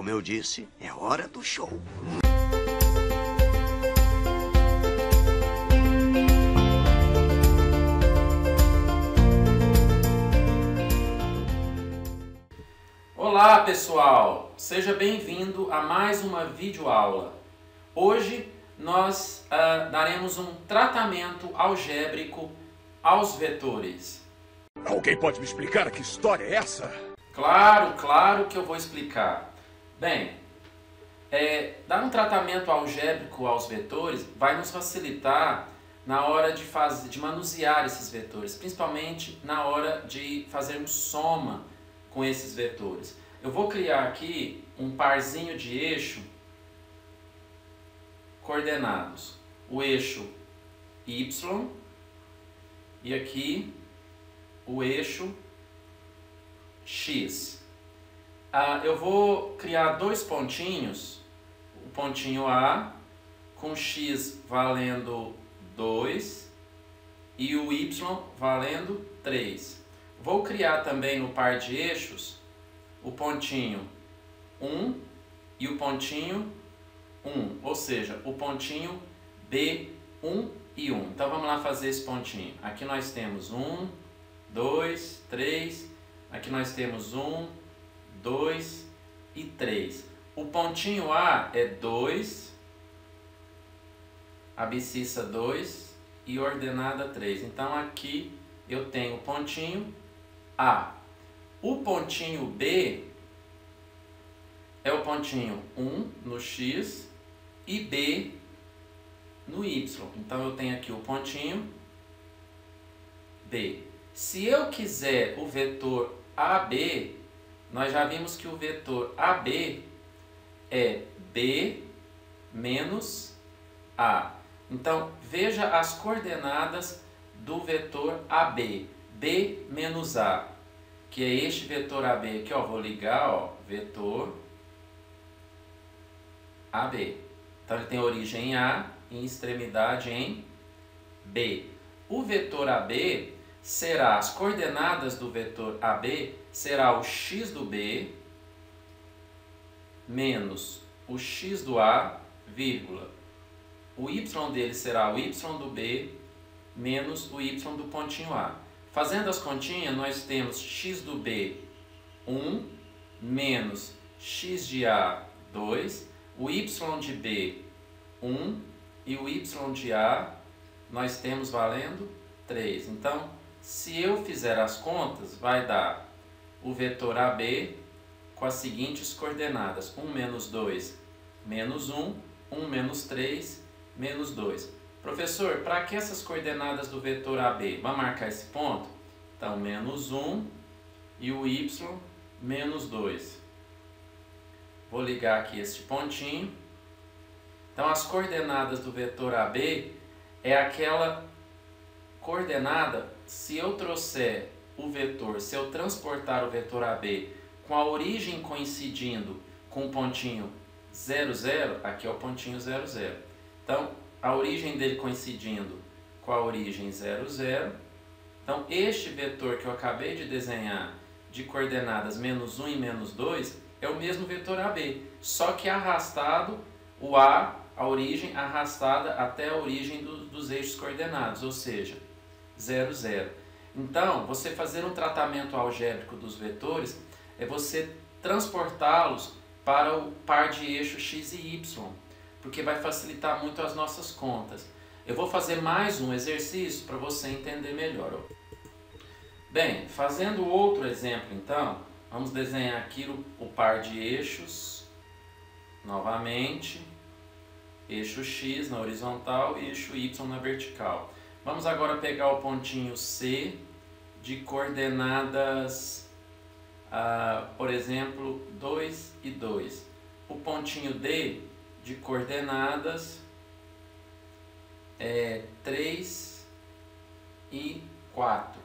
Como eu disse, é hora do show. Olá pessoal, seja bem-vindo a mais uma videoaula. Hoje nós daremos um tratamento algébrico aos vetores. Alguém pode me explicar que história é essa? Claro que eu vou explicar. Bem, dar um tratamento algébrico aos vetores vai nos facilitar na hora de manusear esses vetores, principalmente na hora de fazermos soma com esses vetores. Eu vou criar aqui um parzinho de eixo coordenados. O eixo Y e aqui o eixo X. Eu vou criar dois pontinhos, o pontinho A com X valendo 2 e o Y valendo 3. Vou criar também no par de eixos o pontinho 1 e o pontinho 1, ou seja, o pontinho B1 e 1. Então vamos lá fazer esse pontinho. Aqui nós temos 1, 2, 3, aqui nós temos 1, 2 e 3. O pontinho A é 2, abscissa 2 e ordenada 3. Então aqui eu tenho o pontinho A. O pontinho B é o pontinho 1 no X e B no Y. Então eu tenho aqui o pontinho B. Se eu quiser o vetor AB, nós já vimos que o vetor AB é B menos A. Então veja as coordenadas do vetor AB. B menos A, que é este vetor AB aqui, ó, vou ligar, ó, vetor AB. Então ele tem origem em A e extremidade em B. O vetor AB será, as coordenadas do vetor AB será o x do B menos o x do A, vírgula. O y dele será o y do B menos o y do pontinho A. Fazendo as continhas, nós temos x do B 1 menos x de A 2, o y de B 1 e o y de A nós temos valendo 3. Então, se eu fizer as contas, vai dar o vetor AB com as seguintes coordenadas: 1 menos 2 menos 1, 1 menos 3 menos 2. Professor, para que essas coordenadas do vetor AB? Vamos marcar esse ponto? Então, menos 1 e o y menos 2. Vou ligar aqui este pontinho. Então, as coordenadas do vetor AB é aquela coordenada, se eu trouxer o vetor, se eu transportar o vetor AB com a origem coincidindo com o pontinho 0, 0, aqui é o pontinho 0, 0. Então, a origem dele coincidindo com a origem 0, 0. Então, este vetor que eu acabei de desenhar de coordenadas menos 1 e menos 2 é o mesmo vetor AB, só que arrastado, o A, a origem arrastada até a origem dos eixos coordenados, ou seja, 0, 0. Então, você fazer um tratamento algébrico dos vetores é você transportá-los para o par de eixos x e y, porque vai facilitar muito as nossas contas. Eu vou fazer mais um exercício para você entender melhor. Bem, fazendo outro exemplo então, vamos desenhar aqui o par de eixos, novamente, eixo x na horizontal e eixo y na vertical. Vamos agora pegar o pontinho C de coordenadas, por exemplo, 2 e 2. O pontinho D de coordenadas 3 e 4.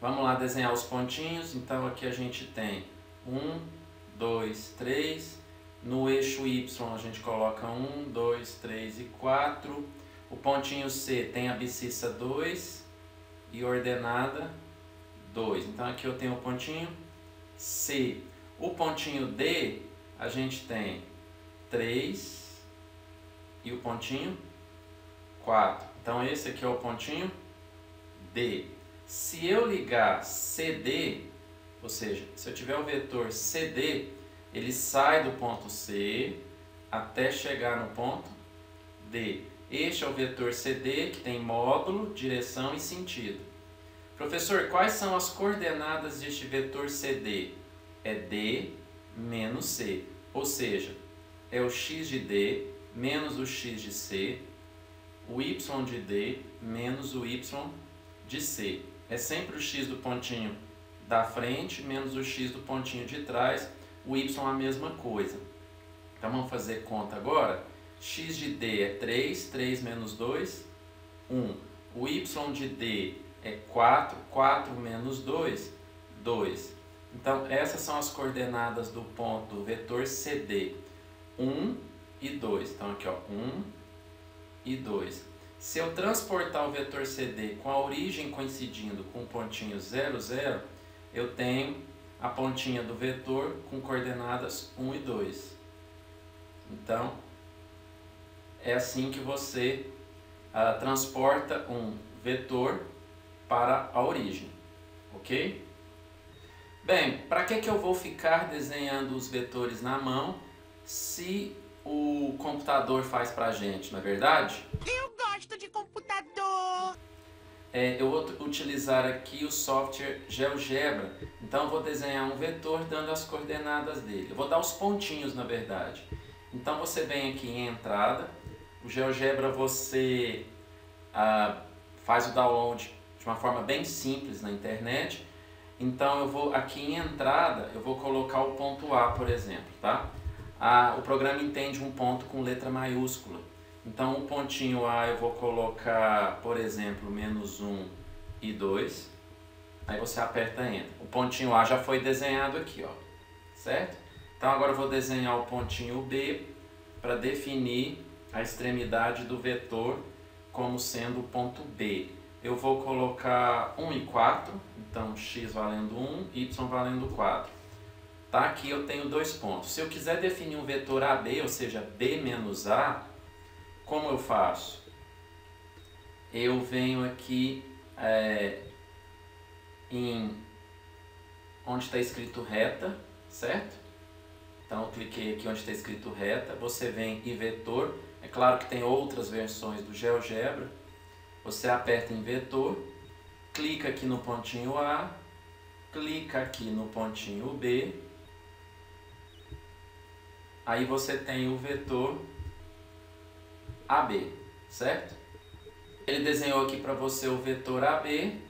Vamos lá desenhar os pontinhos. Então aqui a gente tem 1, 2, 3. No eixo Y a gente coloca 1, 2, 3 e 4. O pontinho C tem abscissa 2 e ordenada 2. Então aqui eu tenho o pontinho C. O pontinho D a gente tem 3 e o pontinho 4. Então esse aqui é o pontinho D. Se eu ligar CD, ou seja, se eu tiver o vetor CD, ele sai do ponto C até chegar no ponto D. Este é o vetor CD, que tem módulo, direção e sentido. Professor, quais são as coordenadas deste vetor CD? É D menos C, ou seja, é o x de D menos o x de C, o y de D menos o y de C. É sempre o x do pontinho da frente menos o x do pontinho de trás, o y a mesma coisa. Então vamos fazer conta agora. X de D é 3, 3 menos 2, 1. O y de D é 4, 4 menos 2, 2. Então essas são as coordenadas do ponto do vetor CD, 1 e 2. Então aqui, ó, 1 e 2. Se eu transportar o vetor CD com a origem coincidindo com o pontinho 0, 0, eu tenho a pontinha do vetor com coordenadas 1 e 2. Então, é assim que você transporta um vetor para a origem, ok? Bem, para que eu vou ficar desenhando os vetores na mão se o computador faz para a gente, não é verdade? Eu gosto de computador! Eu vou utilizar aqui o software GeoGebra, então eu vou desenhar um vetor dando as coordenadas dele. Eu vou dar os pontinhos, na verdade. Então você vem aqui em entrada, o GeoGebra você faz o download de uma forma bem simples na internet. Então eu vou aqui em entrada, eu vou colocar o ponto A, por exemplo, tá? O programa entende um ponto com letra maiúscula. Então o pontinho A eu vou colocar, por exemplo, menos 1 e 2. Aí você aperta Enter. O pontinho A já foi desenhado aqui, ó, certo? Então agora eu vou desenhar o pontinho B para definir a extremidade do vetor como sendo o ponto B. Eu vou colocar 1 e 4, então x valendo 1, y valendo 4. Tá? Aqui eu tenho 2 pontos. Se eu quiser definir um vetor AB, ou seja, B menos A, como eu faço? Eu venho aqui em onde está escrito reta, certo? Então eu cliquei aqui onde está escrito reta, você vem em vetor, é claro que tem outras versões do GeoGebra, você aperta em vetor, clica aqui no pontinho A, clica aqui no pontinho B, aí você tem o vetor AB, certo? Ele desenhou aqui para você o vetor AB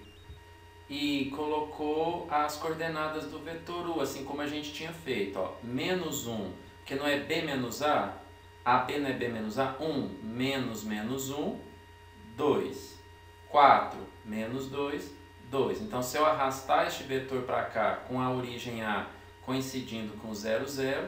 e colocou as coordenadas do vetor U, assim como a gente tinha feito, ó, menos 1, que não é B menos A, AB não é B menos A, 1 menos menos 1, 2, 4 menos 2, 2. Então se eu arrastar este vetor para cá com a origem A coincidindo com 0, 0,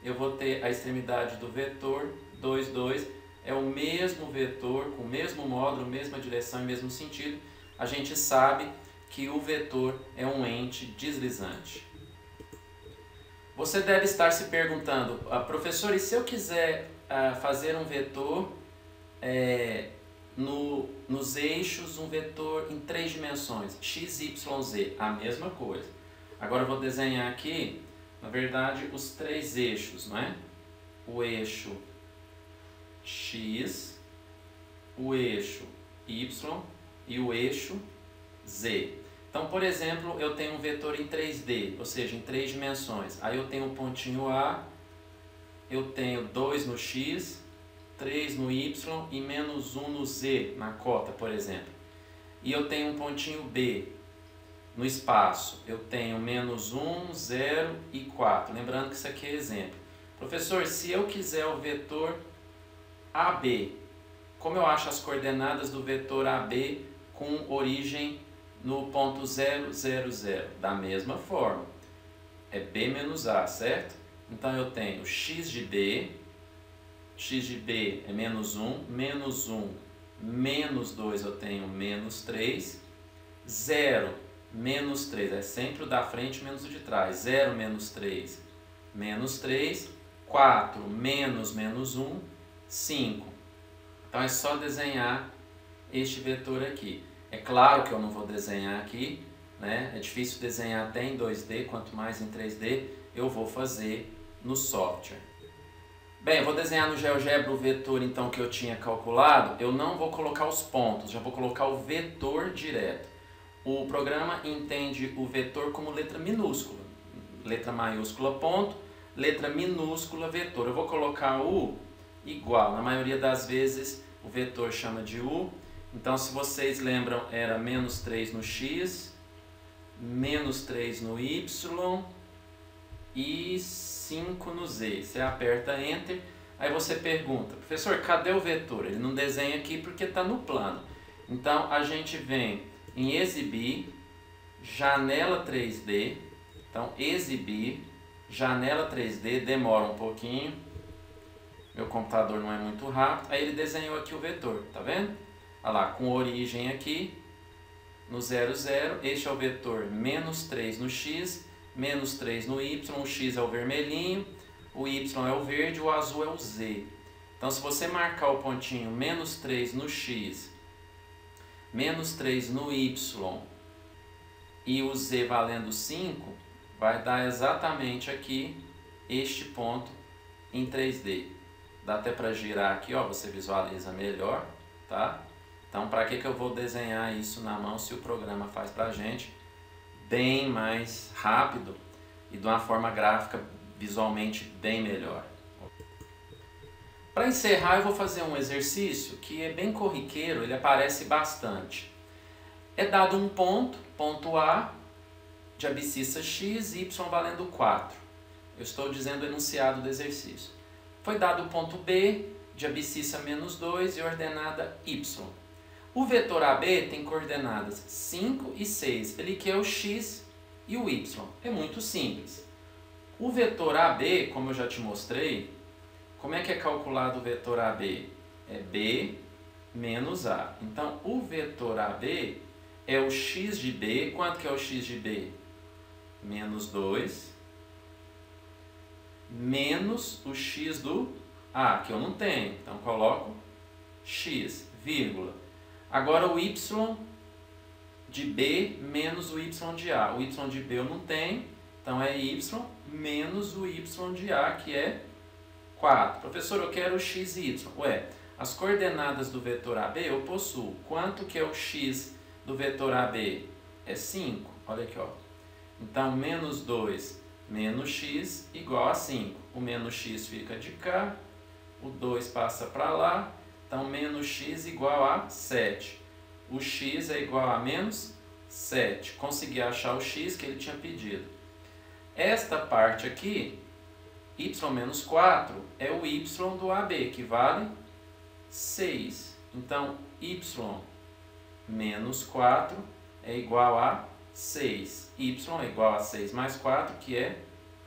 eu vou ter a extremidade do vetor 2, 2, é o mesmo vetor, com o mesmo módulo, mesma direção e mesmo sentido. A gente sabe que o vetor é um ente deslizante. Você deve estar se perguntando, professor, e se eu quiser fazer um vetor nos eixos, um vetor em 3 dimensões, x, y, z, a mesma coisa. Agora eu vou desenhar aqui, na verdade, os 3 eixos, não é? O eixo x, o eixo y e o eixo z. Então, por exemplo, eu tenho um vetor em 3D, ou seja, em 3 dimensões. Aí eu tenho um pontinho A, eu tenho 2 no x, 3 no y e menos 1 no z, na cota, por exemplo. E eu tenho um pontinho B no espaço. Eu tenho menos 1, 0 e 4. Lembrando que isso aqui é exemplo. Professor, se eu quiser o vetor AB, como eu acho as coordenadas do vetor AB com origem no ponto 0, 0, 0? Da mesma forma. É B menos A, certo? Então eu tenho x de B é menos 1, menos 1, menos 2 eu tenho menos 3, 0, menos 3, é sempre o da frente menos o de trás, 0 menos 3, 4 menos menos 1, 5. Então é só desenhar este vetor aqui. É claro que eu não vou desenhar aqui, né? É difícil desenhar até em 2D, quanto mais em 3D eu vou fazer no software. Bem, eu vou desenhar no GeoGebra o vetor então que eu tinha calculado. Eu não vou colocar os pontos, já vou colocar o vetor direto. O programa entende o vetor como letra minúscula. Letra maiúscula ponto, letra minúscula vetor. Eu vou colocar o igual. Na maioria das vezes o vetor chama de U. Então, se vocês lembram, era menos 3 no X, menos 3 no Y e 5 no Z. Você aperta Enter, aí você pergunta, professor, cadê o vetor? Ele não desenha aqui porque está no plano. Então, a gente vem em Exibir, Janela 3D. Então, Exibir, Janela 3D, demora um pouquinho. Meu computador não é muito rápido. Aí ele desenhou aqui o vetor, tá vendo? Olha lá, com origem aqui, no 0, 0. Este é o vetor menos 3 no X, menos 3 no Y. O X é o vermelhinho, o Y é o verde, o azul é o Z. Então, se você marcar o pontinho menos 3 no X, menos 3 no Y e o Z valendo 5, vai dar exatamente aqui este ponto em 3D. Dá até para girar aqui, ó, você visualiza melhor, tá? Então, para que eu vou desenhar isso na mão se o programa faz para a gente bem mais rápido e de uma forma gráfica visualmente bem melhor. Para encerrar, eu vou fazer um exercício que é bem corriqueiro, ele aparece bastante. É dado um ponto, ponto A, de abscissa x, y valendo 4. Eu estou dizendo o enunciado do exercício. Foi dado o ponto B, de abscissa menos 2 e ordenada y. O vetor AB tem coordenadas 5 e 6. Ele quer o x e o y. É muito simples. O vetor AB, como eu já te mostrei, como é que é calculado o vetor AB? É B menos A. Então, o vetor AB é o x de B. Quanto que é o x de B? Menos 2. Menos o x do A, que eu não tenho. Então, coloco x, vírgula. Agora, o y de B menos o y de A. O y de B eu não tenho. Então, é y menos o y de A, que é 4. Professor, eu quero o x e y. Ué, as coordenadas do vetor AB eu possuo. Quanto que é o x do vetor AB? É 5. Olha aqui, ó. Então, menos 2 menos x igual a 5. O menos x fica de cá. O 2 passa para lá. Então, menos x igual a 7. O x é igual a menos 7. Consegui achar o x que ele tinha pedido. Esta parte aqui, y menos 4, é o y do AB, que vale 6. Então, y menos 4 é igual a 6. Y é igual a 6 mais 4, que é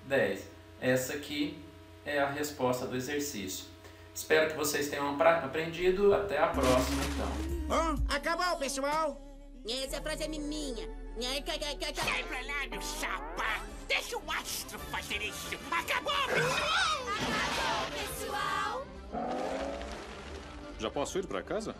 10. Essa aqui é a resposta do exercício. Espero que vocês tenham aprendido. Até a próxima, então. Acabou, pessoal? Essa frase é minha. Sai pra lá, meu chapa! Deixa o astro fazer isso! Acabou, pessoal! Acabou, pessoal! Já posso ir para casa?